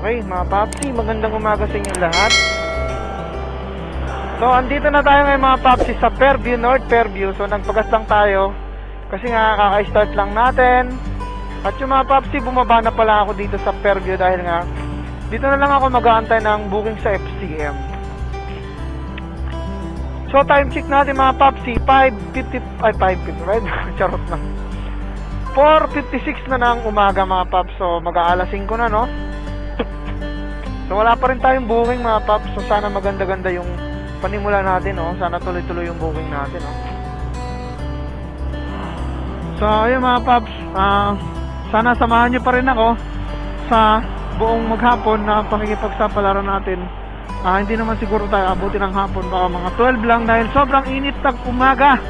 Okay, mga Papsi, magandang umaga sa inyo lahat. So, andito na tayo ngayon mga Papsi sa Fairview, North Fairview. So, nagpagas lang tayo kasi nga kaka-start lang natin. At yung mga Papsi, bumaba na pala ako dito sa Fairview dahil nga dito na lang ako mag-aantay ng booking sa FCM. So, time check natin mga Papsi, 5:50, right? Charot lang. 4:56 na ng umaga mga Paps. So, mag-aalas 5 na, no? So, wala pa rin tayong booking mga Paps. So, sana maganda-ganda yung panimula natin, no? Sana tuloy-tuloy yung booking natin, no? So, ayun mga Paps. Sana samahan nyo pa rin ako sa buong maghapon na pakikipagsapalaran natin. Hindi naman siguro tayo abutin ng hapon. Baka mga 12 lang dahil sobrang init ng umaga.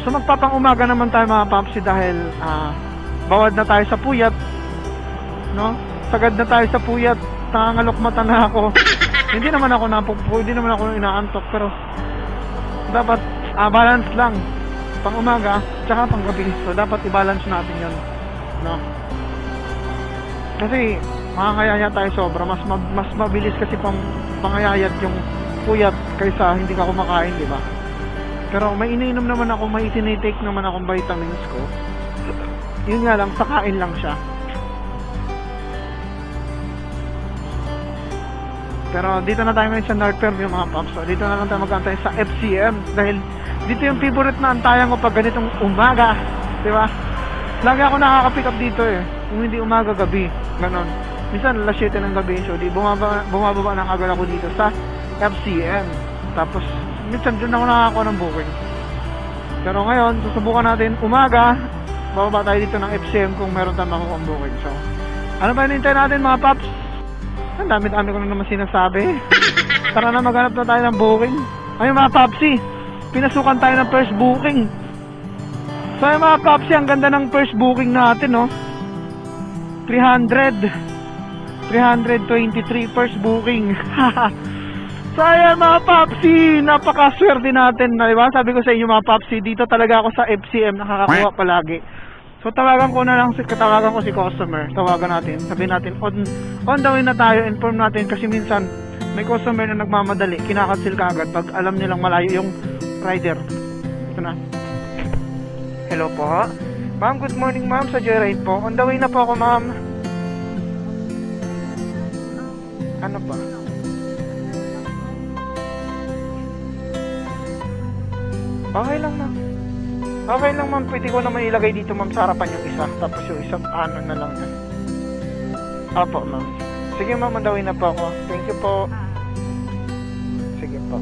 So, magpapang umaga naman tayo mga Paps dahil bawad na tayo sa puyat, no? Sagad na tayo sa puyat, nangangalokmata na ako. Hindi naman ako inaantok, pero dapat balance lang. Pang umaga, tsaka pang gabi. So dapat i-balance natin 'yon, no? Kasi makakayaya tayo sobra, mas mabilis kasi pangayayat yung puyat kaysa hindi ka kumakain, di ba? Pero may iniinom naman ako, may itinitake naman akong vitamins ko. Yun nga lang, sa kain lang siya. Pero dito na tayo ngayon sa North Fairview mga Pops. So dito na lang tayo mag-antay sa FCM dahil dito yung favorite na antayan ko pag ganitong umaga, di ba? Lagi ako nakaka-pick up dito eh. Kung hindi umaga, gabi, ganon. Minsan alas 7 ng gabi, so di bumababa na kagad ako dito sa FCM. Tapos minsan dyan ako nakakakuha ng booking. Pero ngayon, susubukan natin umaga, bababa tayo dito ng FCM kung meron tayong makukuha ng booking. So ano ba hinintay natin mga Pops? Ang dami-dami ko na naman sinasabi. Tara na, maghanap na tayo ng booking. Ayun mga Popsi, pinasukan tayo ng first booking. So ayun mga Popsi, ang ganda ng first booking natin, no? 323 first booking. So ayun mga Popsi, napakaswerte natin, diba? Sabi ko sa inyo mga Popsi, dito talaga ako sa FCM nakakakuha palagi. So tawagan ko si customer, tawagan natin, sabihin natin on the way na tayo, inform natin kasi minsan may customer na nagmamadali, kinakancel ka agad pag alam nilang malayo yung rider. Ito na. Hello po. Ma'am, good morning ma'am, sa Joyride po. On the way na po ako ma'am. Ano ba? Okay lang ma'am. Okay lang ma'am, pwede ko naman ilagay dito ma'am sa harapan yung isa. Tapos yung isang ano na lang yan. Opo ma'am. Sige ma'am, mandawin na po ako. Thank you po. Sige po.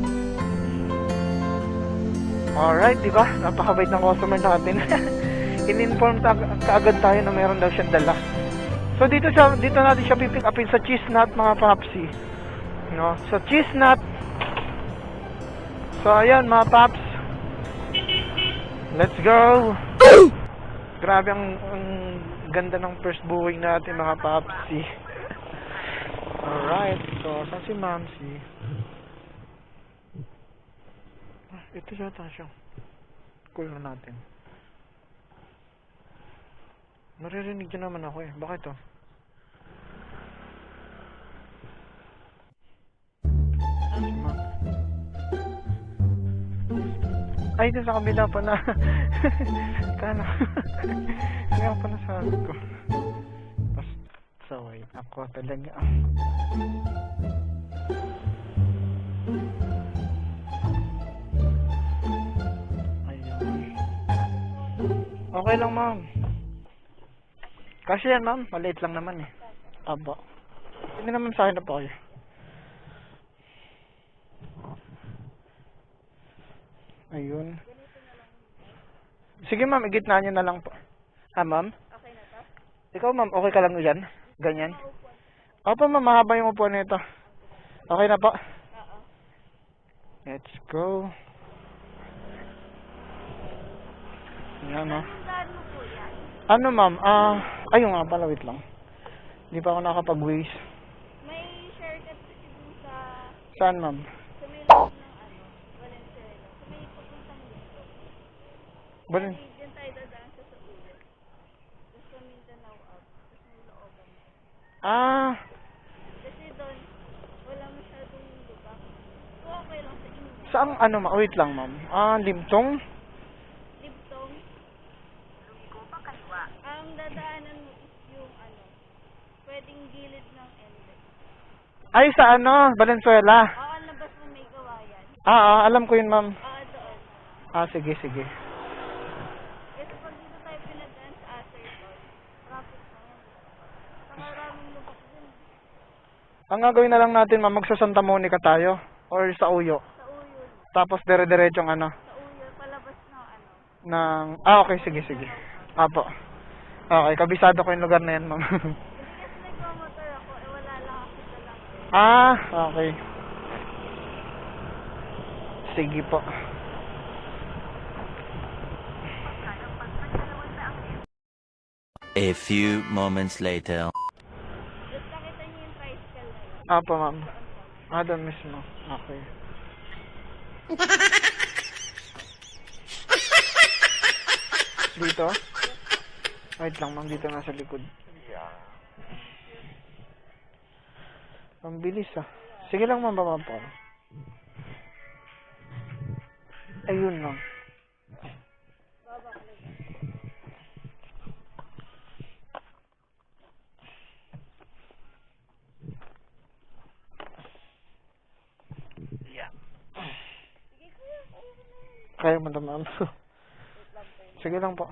Alright, diba? Napakabait ng customer natin. In-inform kaagad tayo na meron daw siyang dala. So dito natin siya pipick upin sa Cheese Nut mga Popsi. No? So Cheese Nut. So ayan mga Pops. Let's go! Grabe ang ganda ng first booking natin mga Popsi. Alright, so saan si Mamsi? Ito siya. Cool na natin. Naririnig dyan naman ako eh. Bakit to? Si Mam. Ay, ito sa kabila pala. Kala. Kaya pala sabi ko. Saway ako talaga. Ayun. Okay lang ma'am. Kasi yan ma'am, maliit lang naman eh. Aba. Hindi naman sa akin na po kayo. Ayun. Sige ma'am, igitna nyo na lang po. Ma'am? Okay na to? Ikaw ma'am, okay ka lang yan? Ganyan? Opo ma'am, mahaba yung upuan nito. Okay na po? Oo. Let's go. Yan o. Saan mo po yan? Ano ma'am? Ayun nga pala, wait lang. Hindi pa ako nakapag-waste. May shortcut kasi dun sa... Saan ma'am? Sa may loob ng Valenzuela. Sa may papuntang dito. Balin? Diyan tayo dadaan sa ulit. Tapos sa Mindanao out. Tapos may looban. Ah, Kasi doon, wala masyadong lubak. So, okay lang sa inyo. saan ano wait lang ma'am. Ah, Limtong? Liptong. Ang dadaanan mo is yung pwedeng gilid ng ende. Ay, sa ano? Valenzuela. Oo, labas mo may kawayan. Alam ko yun ma'am. Doon. Sige, sige. Kasi pag dito tayo pinadaan sa Atherton, traffic na yan. Maraming lubak dun. Ang gagawin na lang natin ma'am, magsa Santa Monica tayo. Or sa Uyo. Sa Uyol. Tapos dire-diretsong ano. Sa Uyol, palabas ng Ng, okay, sige, sige. Apo. Okay, kabisado ko yung lugar na yan ma'am. Hindi kasi nagmamotor ako, wala lang ako sa lang. Okay. Sige po. A few moments later. Just nakita niyo yung tricycle na yun. Apo ma'am. Doon mismo. Okay. Dito? Wait lang ma'am, dito nasa likod. Ang bilis Sige lang ma'am, baba po. Ayun ma'am. Yeah. Kaya mo na ma'am. Sige lang po.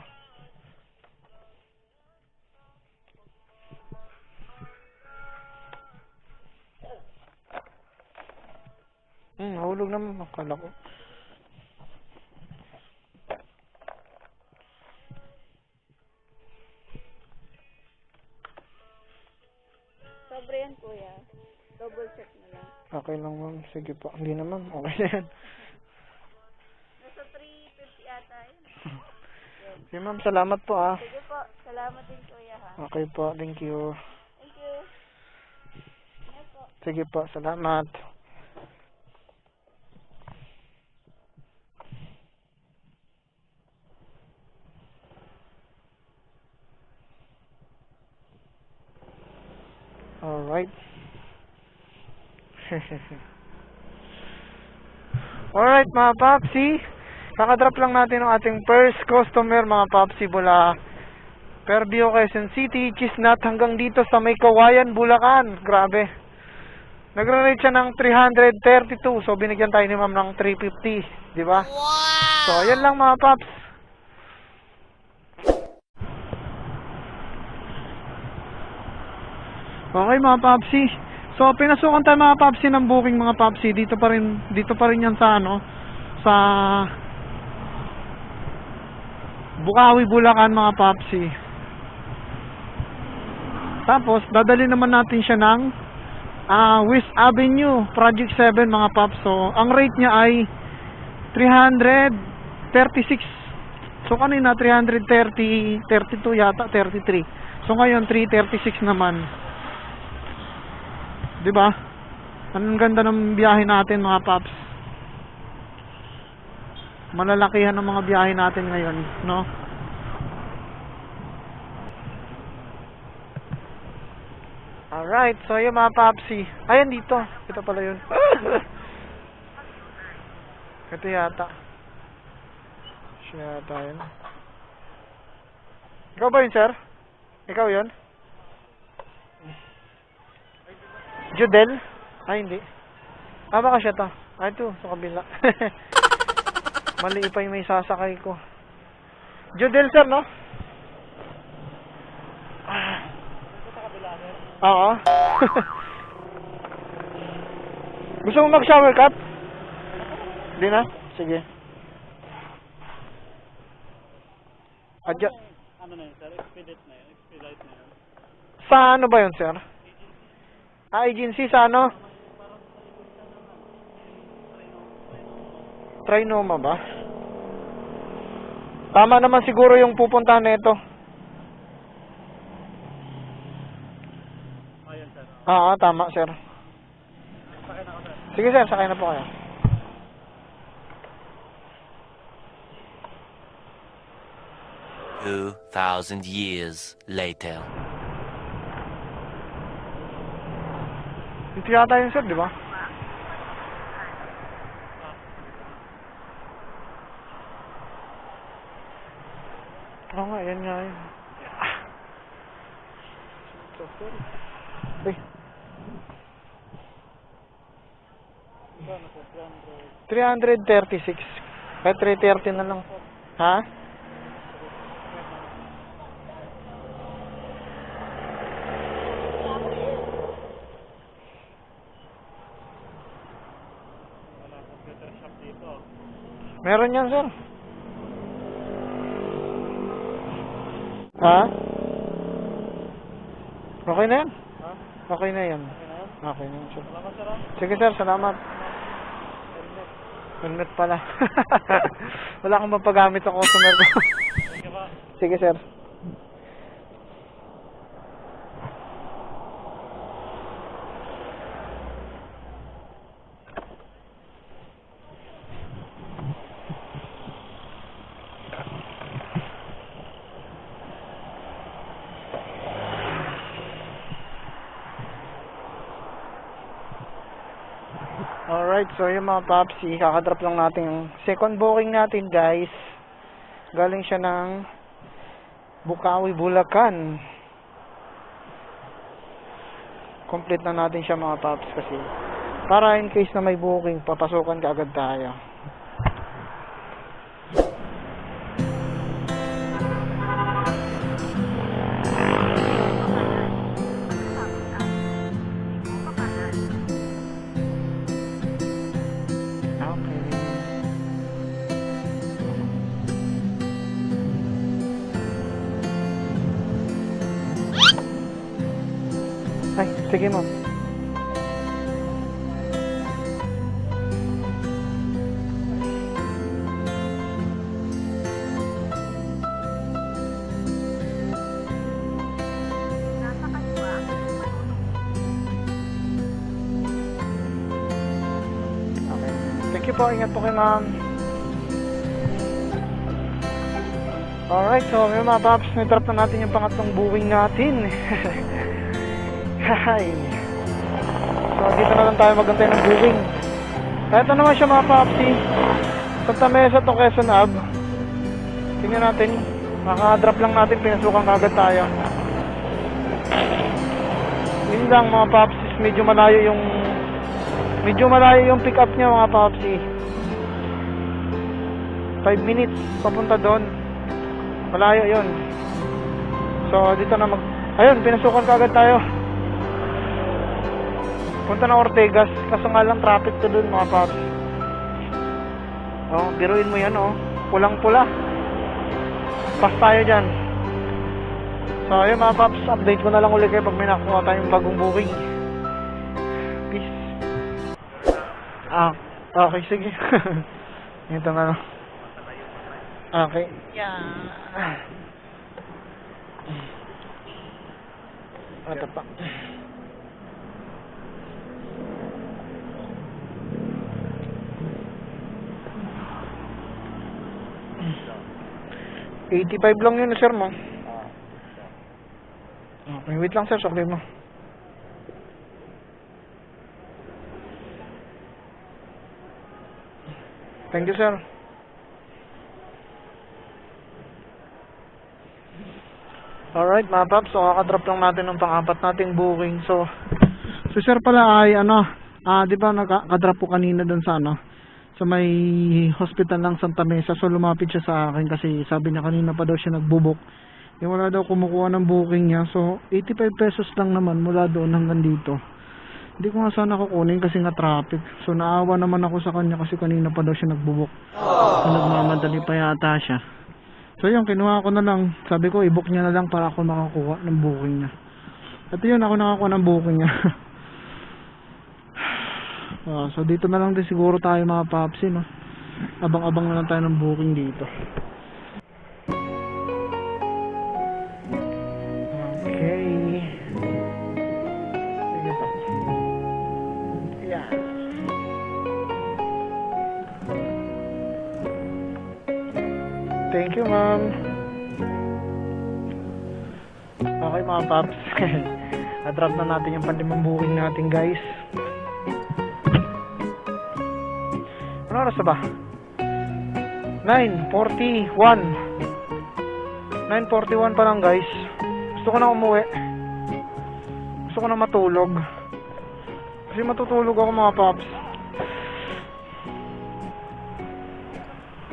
Nahulog naman. Akala ko. Sobre yan, kuya. Double check na lang. Okay lang ma'am. Sige po. Hindi naman. Okay na yan. Nasa 350 ata yun. Sige ma'am. Salamat po Sige po. Salamat din, kuya, ha. Okay po. Thank you. Thank you. Yes po. Sige po. Salamat. Alright. Alright mga Popsi. Kakadrop lang natin ang ating first customer mga Popsi mula Fairview, Quezon City, Chisnat hanggang dito sa May Kawayan, Bulacan. Grabe. Nagre-rate siya ng 332. So binigyan tayo ni ma'am ng 350, di ba? Wow! So ayan lang mga Pops. Okay mga Popsi. So pinasukan tayo mga Popsi ng booking mga Popsi. Dito pa rin yan sa sa Bukawi, Bulacan mga Popsi. Tapos dadali naman natin siya ng West Avenue, Project 7 mga Pops. So ang rate niya ay 336. So kanina 332 yata, 33. So ngayon 336 naman. 'Di ba? Ang ganda ng biyahe natin mga Pops. Malalakihan ng mga biyahe natin ngayon, no? Alright, so yung mga Popsi. Ayan dito. Ito pala yun. Ito yata. Siya yata yun. Ikaw ba yun, sir? Ikaw yun? Judel? Ay, hindi. Baka siya to. Ito, sa kabila. Mali pa yung may sasakay ko. Judel, sir, no? Oo. Gusto mo mag-shower cap? Hindi na? Sige. Adya. Ano na yun, sir? Expedite na yun. Expedite na yun. Sa ano ba yun, sir? Agency sa ano? Trinoma ba? Tama naman siguro yung pupuntahan nito. Ayun, sir. Oo, tama, sir. Sakay na ako, sir. Sige, sir, sakay na po kayo. $2,000 years later. Ito yata yun, sir, di ba? Oo nga, yan nga yun. Ay. 336. Kahit 330 na lang. Ha? Computer shop dito. Meron yan, sir. Ha? Okay na yan? Ha? Okay na yan. Okay na yan? Okay na yan, sir. Salamat sir ah. Sige, sir. Salamat. Helmet pala. Wala akong mapagamit ang customer ko. Sige ba? Sige, sir. Alright, so yung mga papsi, kakadrop lang natin yung second booking natin, guys. Galing siya ng Bukawi, Bulacan. Complete na natin siya mga paps kasi para in case na may booking, papasukan ka agad tayo. Ay, sige mo. Okay. Thank you po. Ingat po kayo, ma'am. Alright, so yung mga paps, na-drop na natin yung pangatlong booking natin. Hi. So dito na lang tayo magantay ng booking. Ito naman siya mga papsi. Santa Mesa to Quezon Ave. Tingnan natin. Maka-drop lang natin. Pinasukan kagad tayo. Yun lang mga papsi. Medyo malayo yung pick up niya mga papsi. 5 minutes papunta doon. Malayo yun. So dito na ayun, pinasukan kagad tayo. Punta ng Ortegas, kaso nga lang traffic to dun mga paps. Oh, biruin mo yan oh. Pulang-pula. Pas tayo dyan. So ayun mga paps, update ko na lang ulit kayo pag may nakuha tayong bagong booking. Peace. Okay, sige. Ito na lang. Okay. Yeah. Ito pa. $85 lang yun, sir mo. Okay, wait lang sir, sakli mo. Thank you, sir. Alright, mga paps, so kakadrop lang natin ng pang-apat nating booking. So sir pala ay di ba nakadrop po kanina dun sa sa may hospital ng Santa Mesa. So lumapit siya sa akin kasi sabi niya kanina pa daw siya nagbubuk. Wala daw kumukuha ng booking niya. So 85 pesos lang naman mula doon hanggang dito. Hindi ko nga sana kukunin kasi nga traffic. So naawa naman ako sa kanya kasi kanina pa daw siya nagbubuk. So nagmamadali pa yata siya. So yun, kinuha ko na lang. Sabi ko i-book niya na lang para ako makakuha ng booking niya. At yun, ako nakakuha ng booking niya. So dito na lang din siguro tayo mga papsi, no? Abang-abang na lang tayo ng booking dito. Okay. Sige pa. Yeah. Thank you, ma'am. Okay mga paps. Na-drop na natin yung panlimang booking natin, guys. Ano oras na ba? 9:41 pa lang, guys. Gusto ko na umuwi. Gusto ko na matulog. Kasi matutulog ako, mga paps.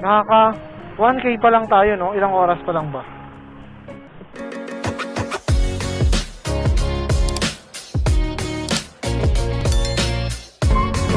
Nakaka 1K pa lang tayo, no? Ilang oras pa lang ba?